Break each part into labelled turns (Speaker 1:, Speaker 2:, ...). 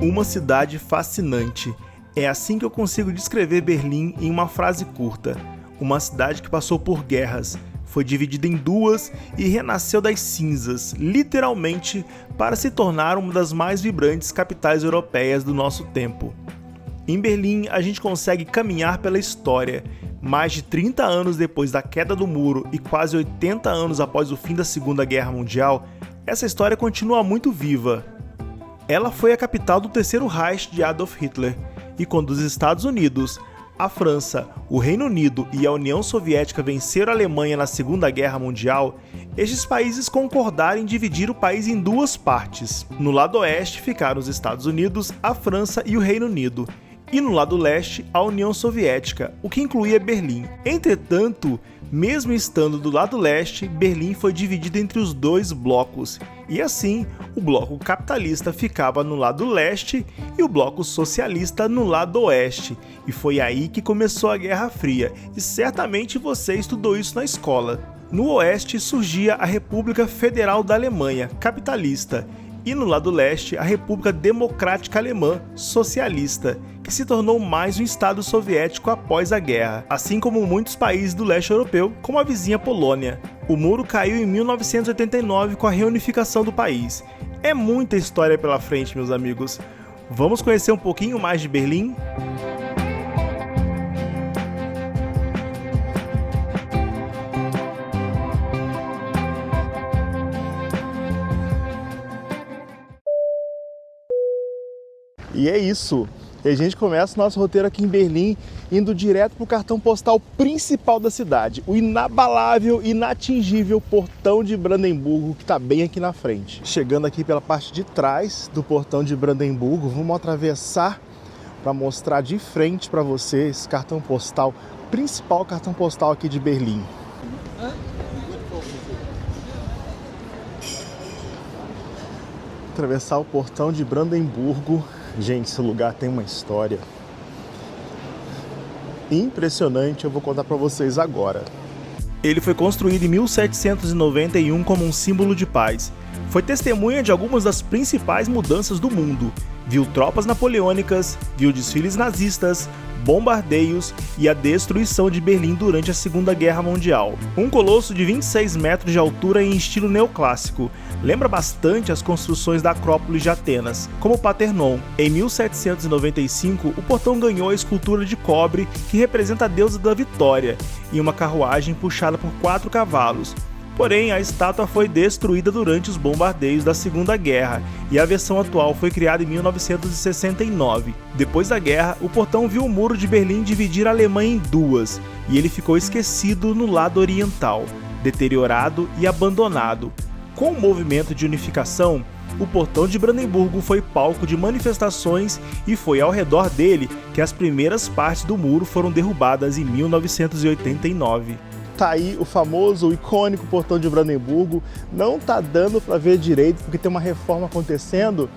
Speaker 1: Uma cidade fascinante. É assim que eu consigo descrever Berlim em uma frase curta. Uma cidade que passou por guerras, foi dividida em duas e renasceu das cinzas, literalmente, para se tornar uma das mais vibrantes capitais europeias do nosso tempo. Em Berlim, a gente consegue caminhar pela história. Mais de 30 anos depois da queda do muro e quase 80 anos após o fim da Segunda Guerra Mundial, essa história continua muito viva. Ela foi a capital do Terceiro Reich de Adolf Hitler, e quando os Estados Unidos, a França, o Reino Unido e a União Soviética venceram a Alemanha na Segunda Guerra Mundial, estes países concordaram em dividir o país em duas partes. No lado oeste ficaram os Estados Unidos, a França e o Reino Unido, e no lado leste a União Soviética, o que incluía Berlim. Entretanto, mesmo estando do lado leste, Berlim foi dividida entre os dois blocos, e assim, o bloco capitalista ficava no lado leste e o bloco socialista no lado oeste, e foi aí que começou a Guerra Fria, e certamente você estudou isso na escola. No oeste surgia a República Federal da Alemanha, capitalista, e no lado leste a República Democrática Alemã, socialista, que se tornou mais um estado soviético após a guerra, assim como muitos países do leste europeu, como a vizinha Polônia. O muro caiu em 1989 com a reunificação do país. É muita história pela frente, meus amigos. Vamos conhecer um pouquinho mais de Berlim? E é isso. E a gente começa o nosso roteiro aqui em Berlim, indo direto para o cartão postal principal da cidade, o inabalável, inatingível Portão de Brandemburgo, que está bem aqui na frente. Chegando aqui pela parte de trás do Portão de Brandemburgo, vamos atravessar para mostrar de frente para você esse cartão postal, principal cartão postal aqui de Berlim. Atravessar o Portão de Brandemburgo. Gente, esse lugar tem uma história impressionante, eu vou contar para vocês agora. Ele foi construído em 1791 como um símbolo de paz. Foi testemunha de algumas das principais mudanças do mundo. Viu tropas napoleônicas, viu desfiles nazistas, bombardeios e a destruição de Berlim durante a Segunda Guerra Mundial. Um colosso de 26 metros de altura em estilo neoclássico, lembra bastante as construções da Acrópole de Atenas, como o Partenon. Em 1795, o portão ganhou a escultura de cobre que representa a deusa da vitória, e uma carruagem puxada por 4 cavalos. Porém, a estátua foi destruída durante os bombardeios da Segunda Guerra e a versão atual foi criada em 1969. Depois da guerra, o portão viu o muro de Berlim dividir a Alemanha em duas e ele ficou esquecido no lado oriental, deteriorado e abandonado. Com o movimento de unificação, o Portão de Brandemburgo foi palco de manifestações e foi ao redor dele que as primeiras partes do muro foram derrubadas em 1989. Tá aí o famoso, o icônico Portão de Brandemburgo. Não tá dando para ver direito porque tem uma reforma acontecendo,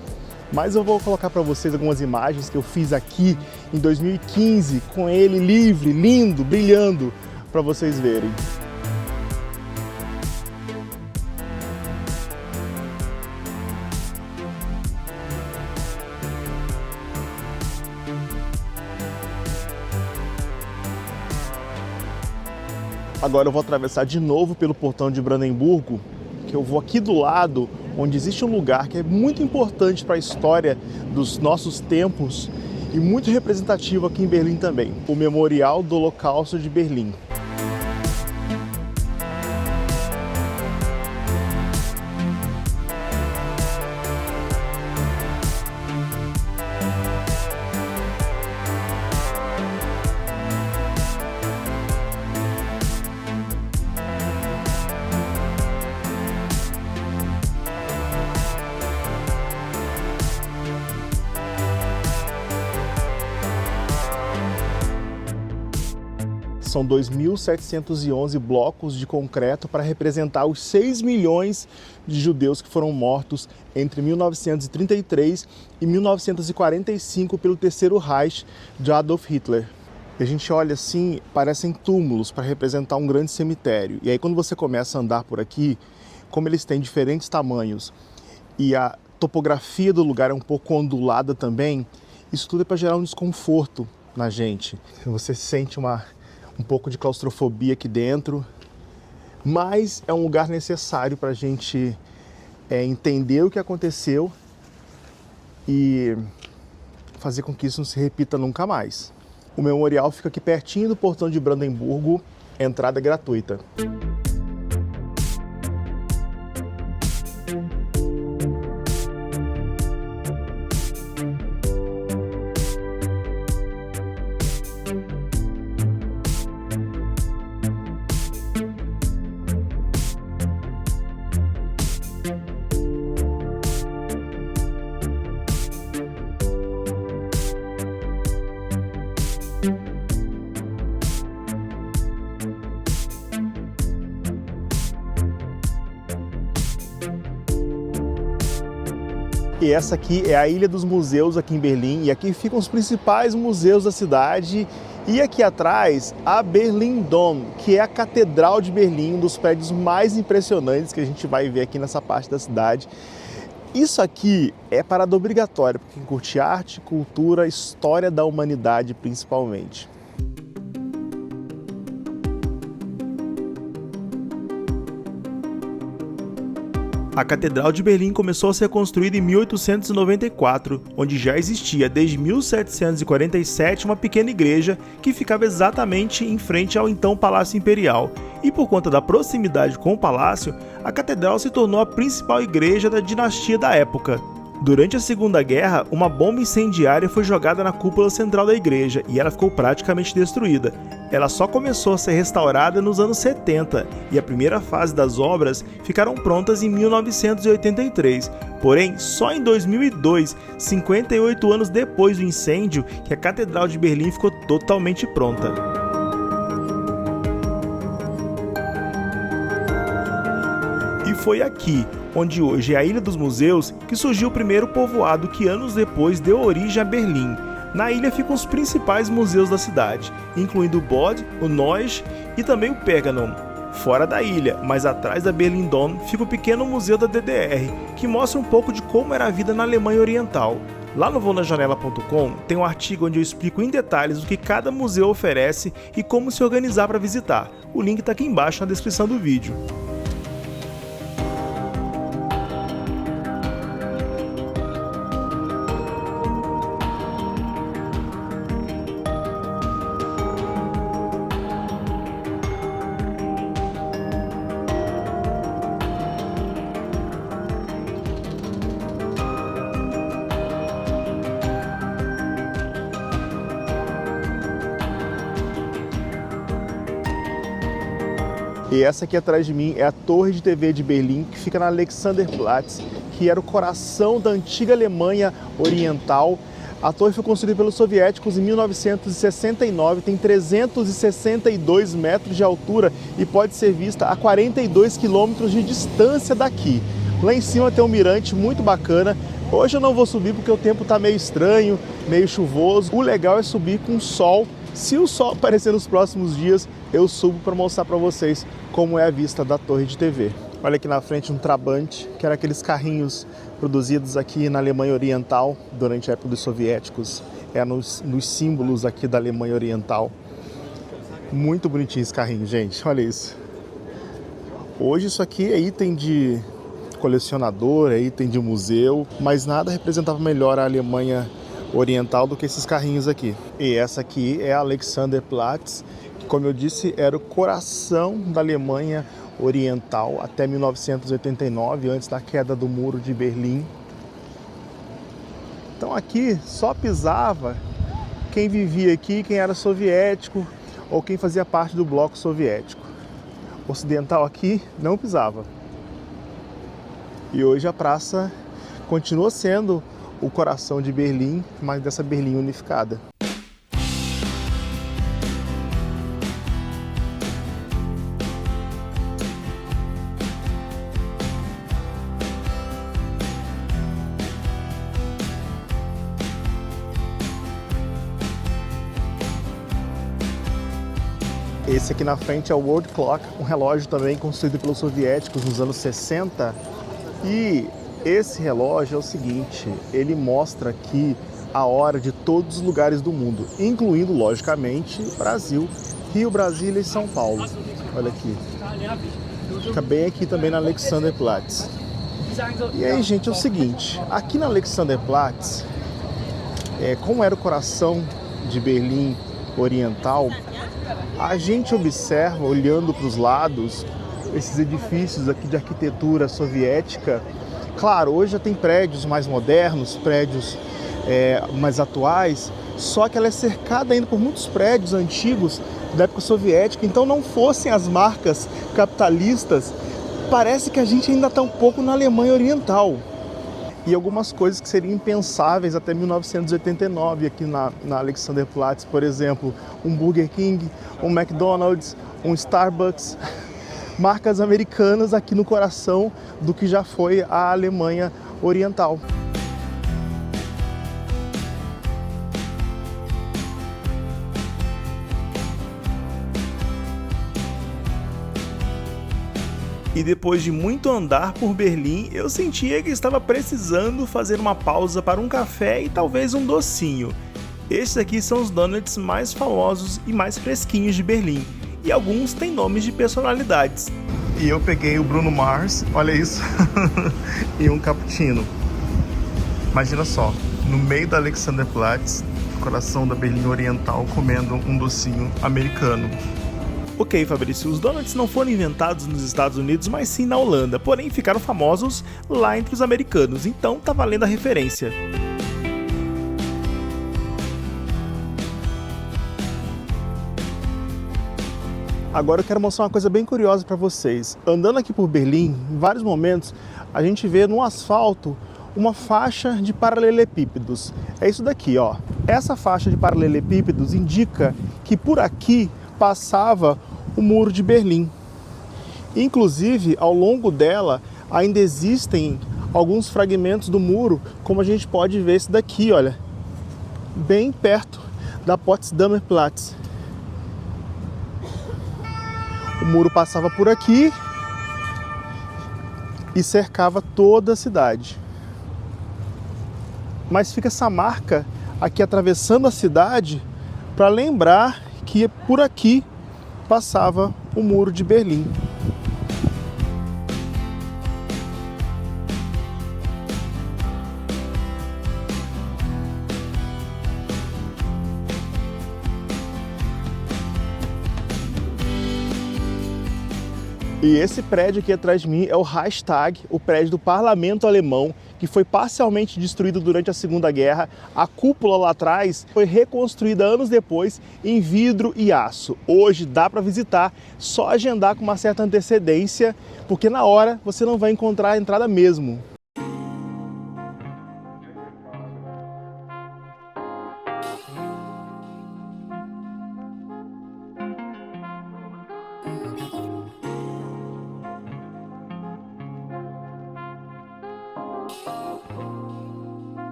Speaker 1: mas eu vou colocar para vocês algumas imagens que eu fiz aqui em 2015 com ele livre, lindo, brilhando, para vocês verem. Agora eu vou atravessar de novo pelo Portão de Brandemburgo, que eu vou aqui do lado, onde existe um lugar que é muito importante para a história dos nossos tempos e muito representativo aqui em Berlim também, o Memorial do Holocausto de Berlim. São 2.711 blocos de concreto para representar os 6 milhões de judeus que foram mortos entre 1933 e 1945 pelo Terceiro Reich de Adolf Hitler. E a gente olha assim, parecem túmulos para representar um grande cemitério. E aí quando você começa a andar por aqui, como eles têm diferentes tamanhos e a topografia do lugar é um pouco ondulada também, isso tudo é para gerar um desconforto na gente. Você sente um pouco de claustrofobia aqui dentro, mas é um lugar necessário para a gente entender o que aconteceu e fazer com que isso não se repita nunca mais. O memorial fica aqui pertinho do portão de Brandemburgo, a entrada é gratuita. E essa aqui é a Ilha dos Museus aqui em Berlim, e aqui ficam os principais museus da cidade. E aqui atrás, a Berlin Dom, que é a Catedral de Berlim, um dos prédios mais impressionantes que a gente vai ver aqui nessa parte da cidade. Isso aqui é parada obrigatória para quem curte arte, cultura, história da humanidade principalmente. A Catedral de Berlim começou a ser construída em 1894, onde já existia desde 1747 uma pequena igreja que ficava exatamente em frente ao então Palácio Imperial. E por conta da proximidade com o palácio, a catedral se tornou a principal igreja da dinastia da época. Durante a Segunda Guerra, uma bomba incendiária foi jogada na cúpula central da igreja e ela ficou praticamente destruída. Ela só começou a ser restaurada nos anos 70 e a primeira fase das obras ficaram prontas em 1983. Porém, só em 2002, 58 anos depois do incêndio, que a Catedral de Berlim ficou totalmente pronta. E foi aqui, onde hoje é a Ilha dos Museus, que surgiu o primeiro povoado que anos depois deu origem a Berlim. Na ilha ficam os principais museus da cidade, incluindo o Bode, o Neues e também o Pergamon. Fora da ilha, mas atrás da Berlin Dom, fica o pequeno museu da DDR, que mostra um pouco de como era a vida na Alemanha Oriental. Lá no vounajanela.com tem um artigo onde eu explico em detalhes o que cada museu oferece e como se organizar para visitar. O link está aqui embaixo na descrição do vídeo. E essa aqui atrás de mim é a Torre de TV de Berlim, que fica na Alexanderplatz, que era o coração da antiga Alemanha Oriental. A torre foi construída pelos soviéticos em 1969, tem 362 metros de altura e pode ser vista a 42 quilômetros de distância daqui. Lá em cima tem um mirante muito bacana. Hoje eu não vou subir porque o tempo está meio estranho, meio chuvoso. O legal é subir com sol. Se o sol aparecer nos próximos dias, eu subo para mostrar para vocês como é a vista da torre de TV. Olha aqui na frente um Trabant, que era aqueles carrinhos produzidos aqui na Alemanha Oriental durante a época dos soviéticos. É nos símbolos aqui da Alemanha Oriental. Muito bonitinho esse carrinho, gente. Olha isso. Hoje isso aqui é item de colecionador, é item de museu, mas nada representava melhor a Alemanha Oriental do que esses carrinhos aqui. E essa aqui é a Alexanderplatz, que, como eu disse, era o coração da Alemanha Oriental até 1989, antes da queda do Muro de Berlim. Então aqui só pisava quem vivia aqui, quem era soviético ou quem fazia parte do bloco soviético. O ocidental aqui não pisava. E hoje a praça continua sendo o coração de Berlim, mas dessa Berlim unificada. Esse aqui na frente é o World Clock, um relógio também construído pelos soviéticos nos anos 60. E Esse relógio é o seguinte, ele mostra aqui a hora de todos os lugares do mundo, incluindo, logicamente, Brasil, Rio, Brasília e São Paulo. Olha aqui. Fica bem aqui também na Alexanderplatz. E aí, gente, é o seguinte, aqui na Alexanderplatz, como era o coração de Berlim Oriental, a gente observa, olhando para os lados, esses edifícios aqui de arquitetura soviética. Claro, hoje já tem prédios mais modernos, prédios mais atuais, só que ela é cercada ainda por muitos prédios antigos da época soviética. Então, não fossem as marcas capitalistas, parece que a gente ainda está um pouco na Alemanha Oriental. E algumas coisas que seriam impensáveis até 1989 aqui na Alexanderplatz, por exemplo, um Burger King, um McDonald's, um Starbucks, marcas americanas aqui no coração do que já foi a Alemanha Oriental. E depois de muito andar por Berlim, eu sentia que estava precisando fazer uma pausa para um café e talvez um docinho. Estes aqui são os donuts mais famosos e mais fresquinhos de Berlim, e alguns têm nomes de personalidades. E eu peguei o Bruno Mars, olha isso, e um cappuccino. Imagina só, no meio da Alexanderplatz, coração da Berlim Oriental, comendo um docinho americano. Ok, Fabrício, os donuts não foram inventados nos Estados Unidos, mas sim na Holanda, porém ficaram famosos lá entre os americanos, então tá valendo a referência. Agora eu quero mostrar uma coisa bem curiosa para vocês. Andando aqui por Berlim, em vários momentos, a gente vê no asfalto uma faixa de paralelepípedos. É isso daqui, ó. Essa faixa de paralelepípedos indica que por aqui passava o Muro de Berlim. Inclusive, ao longo dela, ainda existem alguns fragmentos do muro, como a gente pode ver esse daqui, olha, bem perto da Potsdamer Platz. O muro passava por aqui e cercava toda a cidade. Mas fica essa marca aqui atravessando a cidade para lembrar que por aqui passava o Muro de Berlim. E esse prédio aqui atrás de mim é o Reichstag, o prédio do parlamento alemão, que foi parcialmente destruído durante a Segunda Guerra. A cúpula lá atrás foi reconstruída anos depois em vidro e aço. Hoje dá para visitar, só agendar com uma certa antecedência, porque na hora você não vai encontrar a entrada mesmo.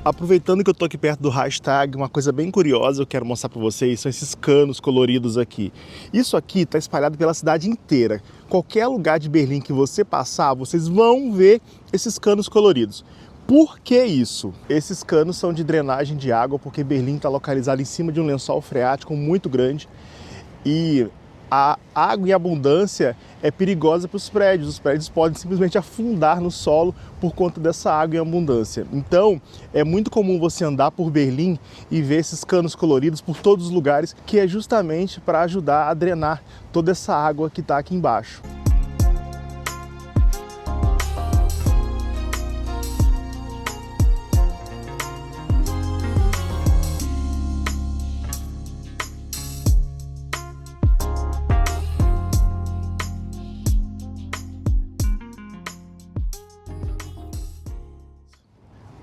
Speaker 1: Aproveitando que eu tô aqui perto do Reichstag, uma coisa bem curiosa eu quero mostrar para vocês são esses canos coloridos aqui. Isso aqui está espalhado pela cidade inteira. Qualquer lugar de Berlim que você passar, vocês vão ver esses canos coloridos. Por que isso? Esses canos são de drenagem de água, porque Berlim está localizado em cima de um lençol freático muito grande e a água em abundância é perigosa para os prédios. Os prédios podem simplesmente afundar no solo por conta dessa água em abundância. Então, é muito comum você andar por Berlim e ver esses canos coloridos por todos os lugares, que é justamente para ajudar a drenar toda essa água que está aqui embaixo.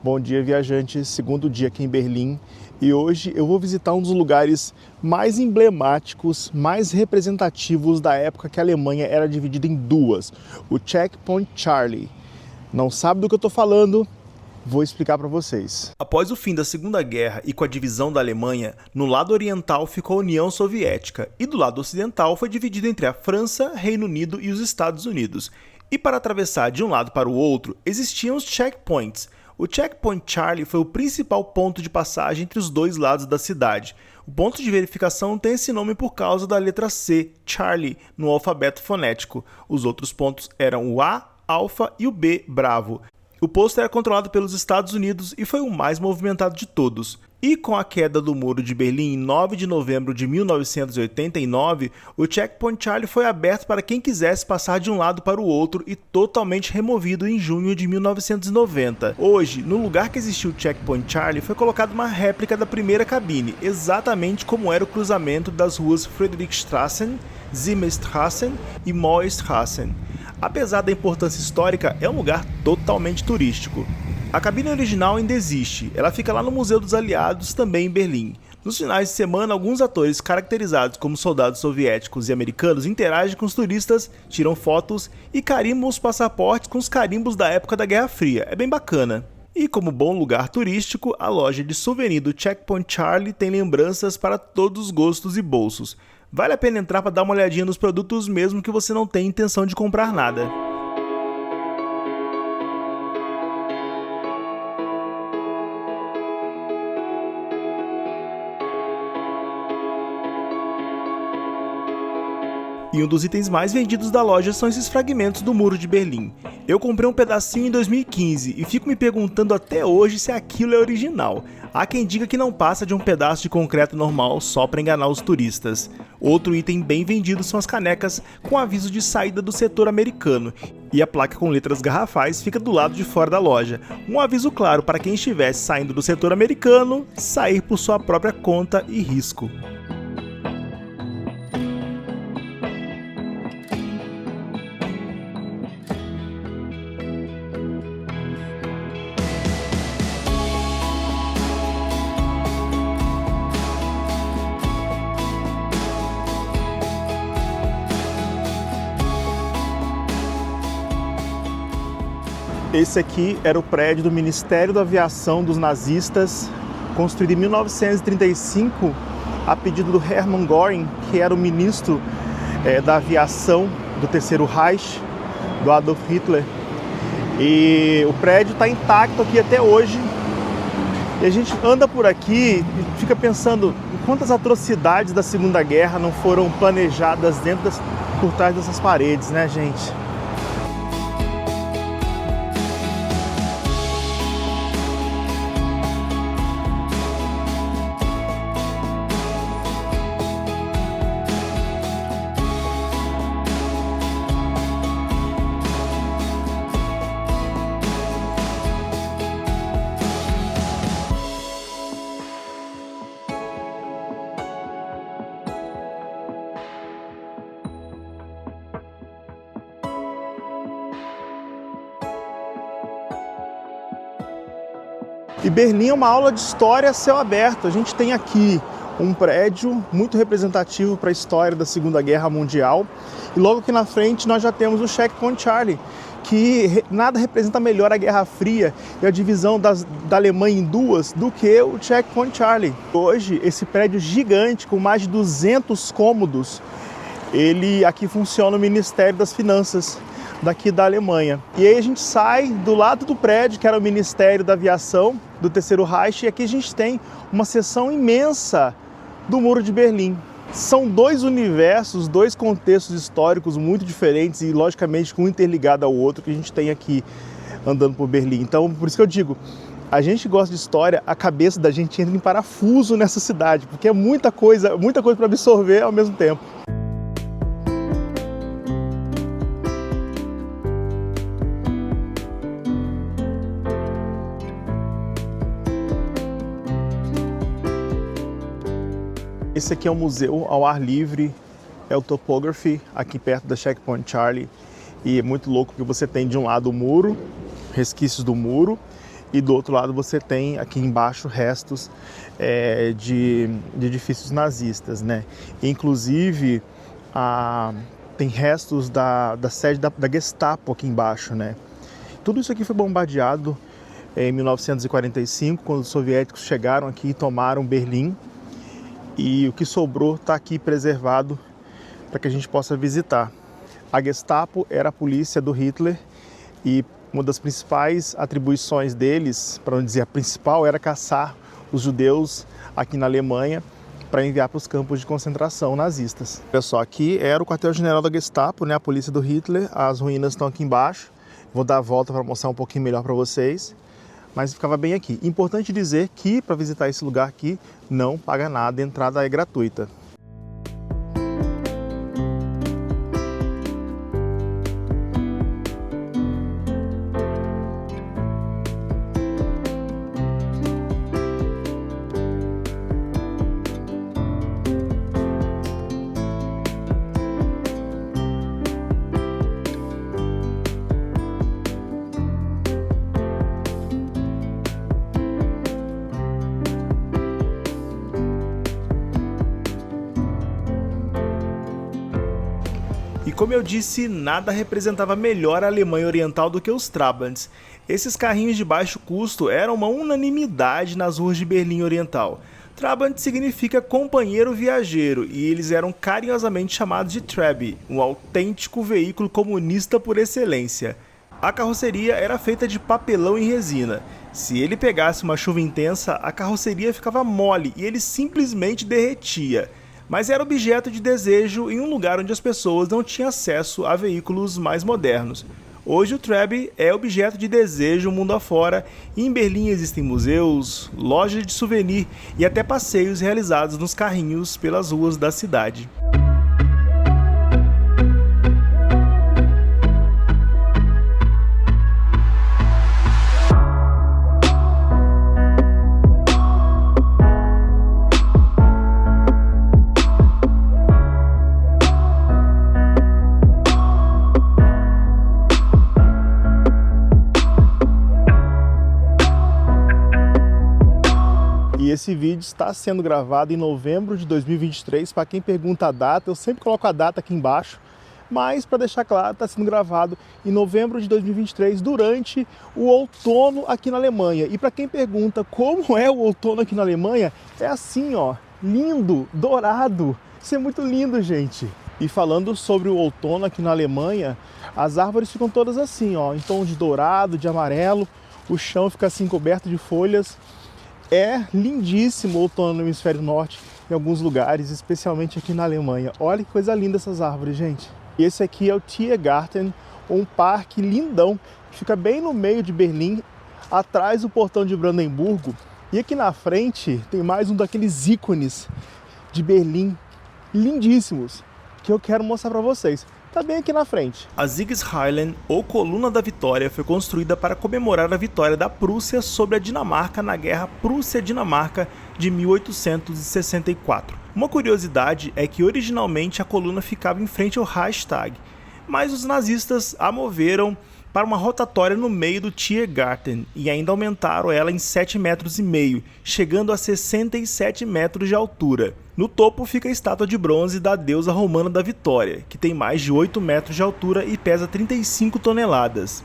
Speaker 1: Bom dia, viajantes, segundo dia aqui em Berlim, e hoje eu vou visitar um dos lugares mais emblemáticos, mais representativos da época que a Alemanha era dividida em duas, o Checkpoint Charlie. Não sabe do que eu tô falando? Vou explicar para vocês. Após o fim da Segunda Guerra e com a divisão da Alemanha, no lado oriental ficou a União Soviética e do lado ocidental foi dividido entre a França, Reino Unido e os Estados Unidos. E para atravessar de um lado para o outro, existiam os checkpoints. O Checkpoint Charlie foi o principal ponto de passagem entre os dois lados da cidade. O ponto de verificação tem esse nome por causa da letra C, Charlie, no alfabeto fonético. Os outros pontos eram o A, Alfa e o B, Bravo. O posto era controlado pelos Estados Unidos e foi o mais movimentado de todos. E com a queda do Muro de Berlim em 9 de novembro de 1989, o Checkpoint Charlie foi aberto para quem quisesse passar de um lado para o outro e totalmente removido em junho de 1990. Hoje, no lugar que existiu o Checkpoint Charlie, foi colocada uma réplica da primeira cabine, exatamente como era o cruzamento das ruas Friedrichstraßen, Zimmerstraßen e Mollstraßen. Apesar da importância histórica, é um lugar totalmente turístico. A cabine original ainda existe, ela fica lá no Museu dos Aliados, também em Berlim. Nos finais de semana, alguns atores caracterizados como soldados soviéticos e americanos interagem com os turistas, tiram fotos e carimbam os passaportes com os carimbos da época da Guerra Fria. É bem bacana. E como bom lugar turístico, a loja de souvenir do Checkpoint Charlie tem lembranças para todos os gostos e bolsos. Vale a pena entrar para dar uma olhadinha nos produtos mesmo que você não tenha intenção de comprar nada. E um dos itens mais vendidos da loja são esses fragmentos do Muro de Berlim. Eu comprei um pedacinho em 2015 e fico me perguntando até hoje se aquilo é original. Há quem diga que não passa de um pedaço de concreto normal só para enganar os turistas. Outro item bem vendido são as canecas com aviso de saída do setor americano. E a placa com letras garrafais fica do lado de fora da loja. Um aviso claro para quem estivesse saindo do setor americano, sair por sua própria conta e risco. Esse aqui era o prédio do Ministério da Aviação dos nazistas, construído em 1935 a pedido do Hermann Göring, que era o ministro da aviação do Terceiro Reich, do Adolf Hitler. E o prédio está intacto aqui até hoje. E a gente anda por aqui e fica pensando em quantas atrocidades da Segunda Guerra não foram planejadas por trás dessas paredes, né, gente? E Berlim é uma aula de história a céu aberto. A gente tem aqui um prédio muito representativo para a história da Segunda Guerra Mundial. E logo aqui na frente nós já temos o Checkpoint Charlie, que nada representa melhor a Guerra Fria e a divisão da Alemanha em duas do que o Checkpoint Charlie. Hoje, esse prédio gigante com mais de 200 cômodos, ele aqui funciona o Ministério das Finanças daqui da Alemanha. E aí a gente sai do lado do prédio, que era o Ministério da Aviação do Terceiro Reich, e aqui a gente tem uma seção imensa do Muro de Berlim. São dois universos, dois contextos históricos muito diferentes e, logicamente, um interligado ao outro que a gente tem aqui andando por Berlim. Então, por isso que eu digo, a gente gosta de história, a cabeça da gente entra em parafuso nessa cidade, porque é muita coisa para absorver ao mesmo tempo. Esse aqui é um museu ao ar livre, é o Topography, aqui perto da Checkpoint Charlie. E é muito louco porque você tem de um lado o muro, resquícios do muro, e do outro lado você tem aqui embaixo restos de edifícios nazistas, né? Inclusive, tem restos da sede da Gestapo aqui embaixo, né? Tudo isso aqui foi bombardeado em 1945, quando os soviéticos chegaram aqui e tomaram Berlim. E o que sobrou está aqui preservado para que a gente possa visitar. A Gestapo era a polícia do Hitler e uma das principais atribuições deles, para não dizer a principal, era caçar os judeus aqui na Alemanha para enviar para os campos de concentração nazistas. Olha só, aqui era o quartel-general da Gestapo, né, a polícia do Hitler. As ruínas estão aqui embaixo. Vou dar a volta para mostrar um pouquinho melhor para vocês. Mas ficava bem aqui. Importante dizer que para visitar esse lugar aqui não paga nada, a entrada é gratuita. E como eu disse, nada representava melhor a Alemanha Oriental do que os Trabants. Esses carrinhos de baixo custo eram uma unanimidade nas ruas de Berlim Oriental. Trabant significa companheiro viajeiro e eles eram carinhosamente chamados de Trabi, um autêntico veículo comunista por excelência. A carroceria era feita de papelão e resina. Se ele pegasse uma chuva intensa, a carroceria ficava mole e ele simplesmente derretia. Mas era objeto de desejo em um lugar onde as pessoas não tinham acesso a veículos mais modernos. Hoje o Trabi é objeto de desejo mundo afora e em Berlim existem museus, lojas de souvenir e até passeios realizados nos carrinhos pelas ruas da cidade. E esse vídeo está sendo gravado em novembro de 2023. Para quem pergunta a data, eu sempre coloco a data aqui embaixo, mas para deixar claro, está sendo gravado em novembro de 2023, durante o outono aqui na Alemanha. E para quem pergunta como é o outono aqui na Alemanha, é assim, ó, lindo, dourado. Isso é muito lindo, gente. E falando sobre o outono aqui na Alemanha, as árvores ficam todas assim, ó, em tom de dourado, de amarelo. O chão fica assim coberto de folhas. É lindíssimo o outono no hemisfério norte, em alguns lugares, especialmente aqui na Alemanha. Olha que coisa linda essas árvores, gente. Esse aqui é o Tiergarten, um parque lindão, que fica bem no meio de Berlim, atrás do portão de Brandemburgo. E aqui na frente tem mais um daqueles ícones de Berlim, lindíssimos, que eu quero mostrar para vocês. Tá bem aqui na frente. A Siegesheilen, ou Coluna da Vitória, foi construída para comemorar a vitória da Prússia sobre a Dinamarca na Guerra Prússia-Dinamarca de 1864. Uma curiosidade é que originalmente a coluna ficava em frente ao Reichstag, mas os nazistas a moveram para uma rotatória no meio do Tiergarten e ainda aumentaram ela em 7,5 metros, chegando a 67 metros de altura. No topo fica a estátua de bronze da deusa romana da Vitória, que tem mais de 8 metros de altura e pesa 35 toneladas.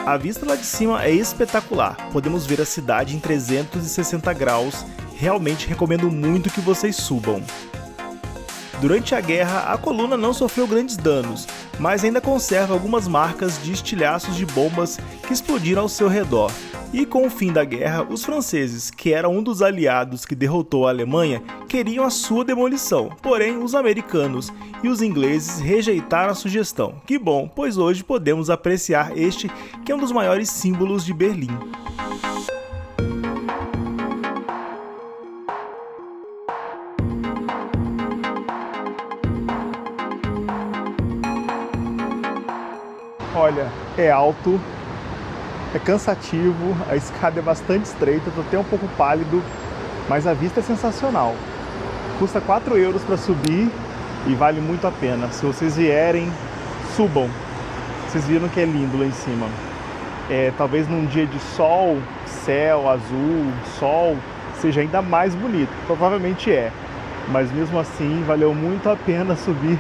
Speaker 1: A vista lá de cima é espetacular, podemos ver a cidade em 360 graus, realmente recomendo muito que vocês subam. Durante a guerra, a coluna não sofreu grandes danos, mas ainda conserva algumas marcas de estilhaços de bombas que explodiram ao seu redor. E com o fim da guerra, os franceses, que eram um dos aliados que derrotou a Alemanha, queriam a sua demolição, porém os americanos e os ingleses rejeitaram a sugestão. Que bom, pois hoje podemos apreciar este que é um dos maiores símbolos de Berlim. Ó, Olha, é alto, é cansativo, a escada é bastante estreita, estou até um pouco pálido, mas a vista é sensacional. Custa 4 euros para subir e vale muito a pena. Se vocês vierem, subam. Vocês viram que é lindo lá em cima. Talvez num dia de sol, céu azul, sol, seja ainda mais bonito. Provavelmente é. Mas mesmo assim, valeu muito a pena subir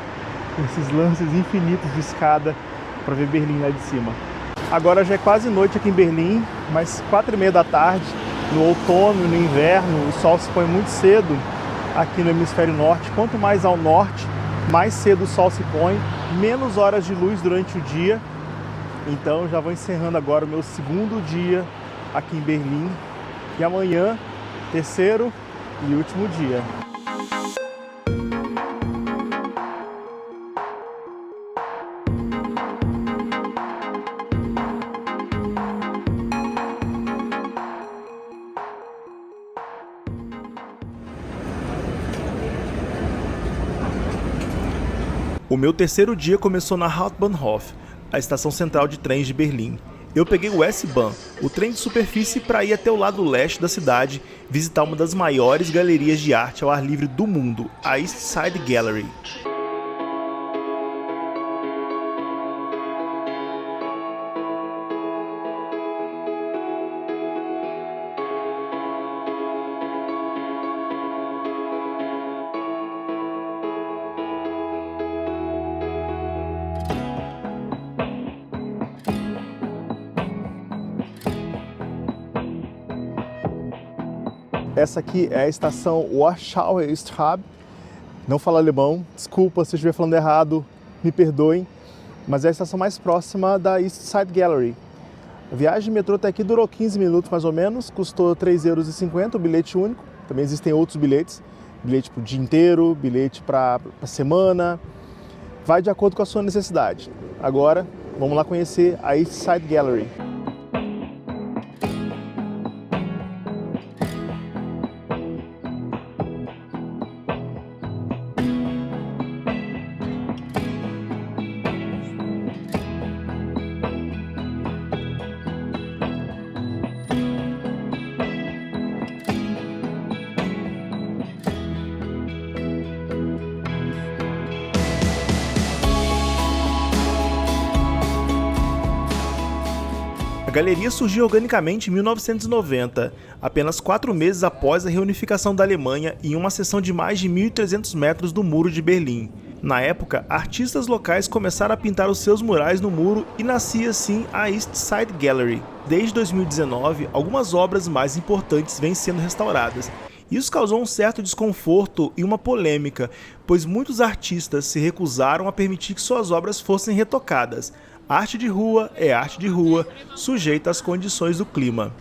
Speaker 1: esses lances infinitos de escada para ver Berlim lá de cima. Agora já é quase noite aqui em Berlim, mas 4h30 da tarde, no outono e no inverno, o sol se põe muito cedo aqui no hemisfério norte. Quanto mais ao norte, mais cedo o sol se põe, menos horas de luz durante o dia. Então já vou encerrando agora o meu segundo dia aqui em Berlim e amanhã, terceiro e último dia. O meu terceiro dia começou na Hauptbahnhof, a estação central de trens de Berlim. Eu peguei o S-Bahn, o trem de superfície, para ir até o lado leste da cidade, visitar uma das maiores galerias de arte ao ar livre do mundo, a East Side Gallery. Essa aqui é a estação Warschauer Straße. Não falo alemão, desculpa se eu estiver falando errado, me perdoem, mas é a estação mais próxima da East Side Gallery. A viagem de metrô até aqui durou 15 minutos mais ou menos, custou 3,50 euros o bilhete único. Também existem outros bilhetes, bilhete para o dia inteiro, bilhete para a semana, vai de acordo com a sua necessidade. Agora, vamos lá conhecer a East Side Gallery. A galeria surgiu organicamente em 1990, apenas 4 meses após a reunificação da Alemanha, em uma seção de mais de 1.300 metros do Muro de Berlim. Na época, artistas locais começaram a pintar os seus murais no muro e nascia assim a East Side Gallery. Desde 2019, algumas obras mais importantes vêm sendo restauradas. Isso causou um certo desconforto e uma polêmica, pois muitos artistas se recusaram a permitir que suas obras fossem retocadas. Arte de rua é arte de rua, sujeita às condições do clima.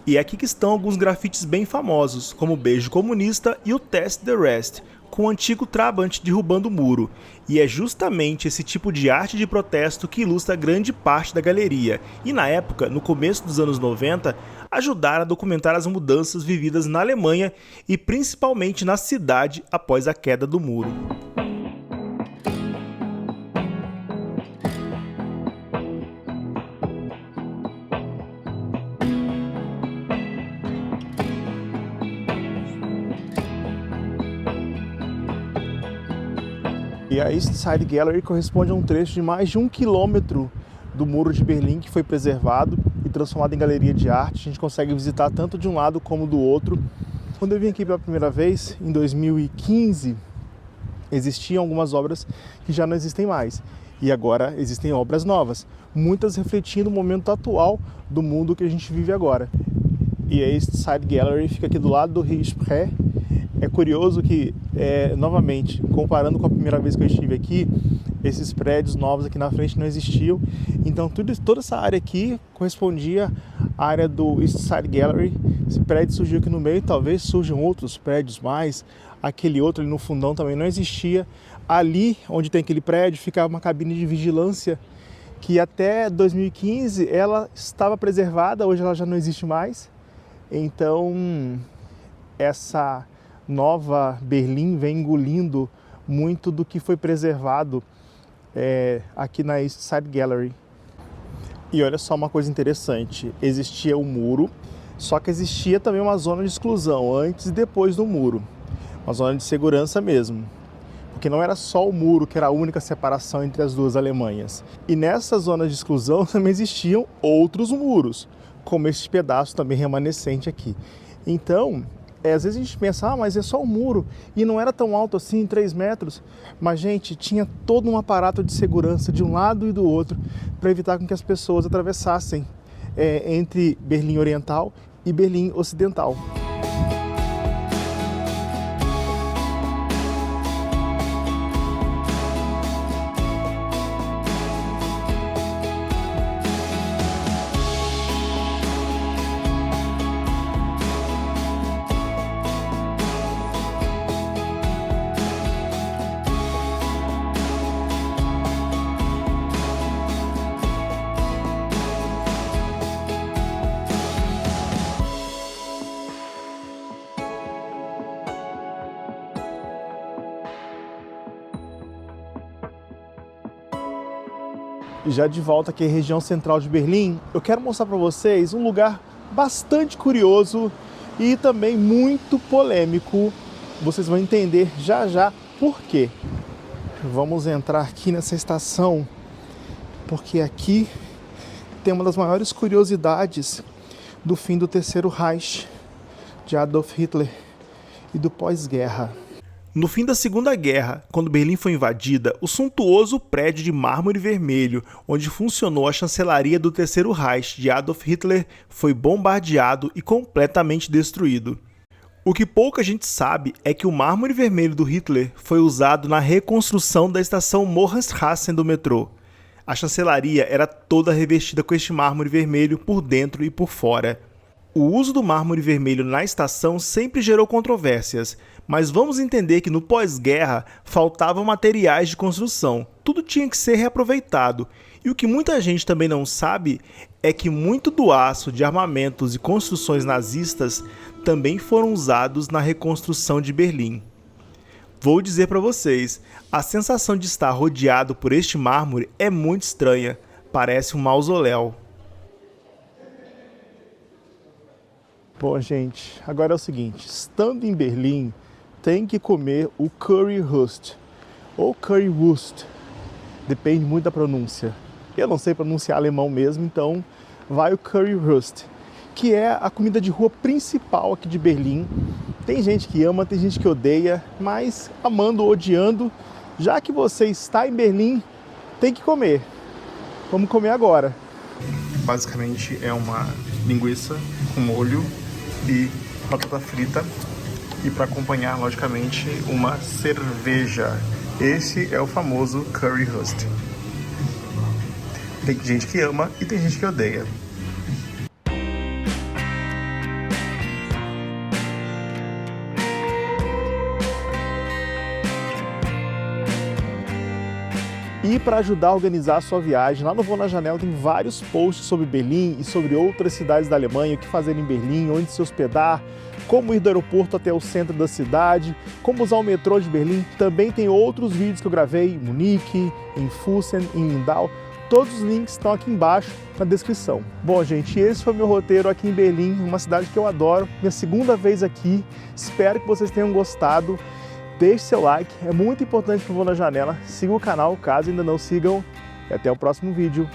Speaker 1: E é aqui que estão alguns grafites bem famosos, como o Beijo Comunista e o Test the Rest, com o antigo Trabant derrubando o muro. E é justamente esse tipo de arte de protesto que ilustra grande parte da galeria. E na época, no começo dos anos 90, ajudaram a documentar as mudanças vividas na Alemanha e principalmente na cidade após a queda do muro. E a East Side Gallery corresponde a um trecho de mais de 1 quilômetro do Muro de Berlim que foi preservado e transformado em galeria de arte. A gente consegue visitar tanto de um lado como do outro. Quando eu vim aqui pela primeira vez, em 2015, existiam algumas obras que já não existem mais. E agora existem obras novas, muitas refletindo o momento atual do mundo que a gente vive agora. E a East Side Gallery fica aqui do lado do Rio Spree. É curioso que, novamente, comparando com a primeira vez que eu estive aqui, esses prédios novos aqui na frente não existiam. Então toda essa área aqui correspondia à área do East Side Gallery. Esse prédio surgiu aqui no meio, talvez surjam outros prédios mais. Aquele outro ali no fundão também não existia. Ali, onde tem aquele prédio, ficava uma cabine de vigilância que até 2015 ela estava preservada, hoje ela já não existe mais. Então, essa nova Berlim vem engolindo muito do que foi preservado aqui na East Side Gallery. E olha só uma coisa interessante, existia o muro, só que existia também uma zona de exclusão antes e depois do muro, uma zona de segurança mesmo, porque não era só o muro que era a única separação entre as duas Alemanhas. E nessa zona de exclusão também existiam outros muros, como este pedaço também remanescente aqui. Então, às vezes a gente pensa, mas é só um muro e não era tão alto assim, 3 metros. Mas, gente, tinha todo um aparato de segurança de um lado e do outro para evitar com que as pessoas atravessassem entre Berlim Oriental e Berlim Ocidental. Já de volta aqui à região central de Berlim, eu quero mostrar para vocês um lugar bastante curioso e também muito polêmico. Vocês vão entender já já por quê. Vamos entrar aqui nessa estação, porque aqui tem uma das maiores curiosidades do fim do Terceiro Reich, de Adolf Hitler e do pós-guerra. No fim da Segunda Guerra, quando Berlim foi invadida, o suntuoso prédio de mármore vermelho, onde funcionou a chancelaria do Terceiro Reich de Adolf Hitler, foi bombardeado e completamente destruído. O que pouca gente sabe é que o mármore vermelho do Hitler foi usado na reconstrução da estação Mohrenstraße do metrô. A chancelaria era toda revestida com este mármore vermelho por dentro e por fora. O uso do mármore vermelho na estação sempre gerou controvérsias, mas vamos entender que no pós-guerra faltavam materiais de construção, tudo tinha que ser reaproveitado. E o que muita gente também não sabe é que muito do aço de armamentos e construções nazistas também foram usados na reconstrução de Berlim. Vou dizer para vocês, a sensação de estar rodeado por este mármore é muito estranha, parece um mausoléu. Bom, gente, agora é o seguinte, estando em Berlim, tem que comer o Currywurst, ou Currywurst, depende muito da pronúncia. Eu não sei pronunciar alemão mesmo, então vai o Currywurst, que é a comida de rua principal aqui de Berlim. Tem gente que ama, tem gente que odeia, mas amando ou odiando, já que você está em Berlim, tem que comer. Vamos comer agora. Basicamente é uma linguiça com molho e batata frita e para acompanhar, logicamente, uma cerveja. Esse é o famoso Currywurst. Tem gente que ama e tem gente que odeia. E para ajudar a organizar a sua viagem, lá no Vou na Janela tem vários posts sobre Berlim e sobre outras cidades da Alemanha, o que fazer em Berlim, onde se hospedar, como ir do aeroporto até o centro da cidade, como usar o metrô de Berlim. Também tem outros vídeos que eu gravei em Munique, em Füssen, em Lindau. Todos os links estão aqui embaixo na descrição. Bom, gente, esse foi o meu roteiro aqui em Berlim, uma cidade que eu adoro. Minha segunda vez aqui. Espero que vocês tenham gostado. Deixe seu like, é muito importante para o Vou na Janela. Siga o canal caso ainda não sigam. E até o próximo vídeo.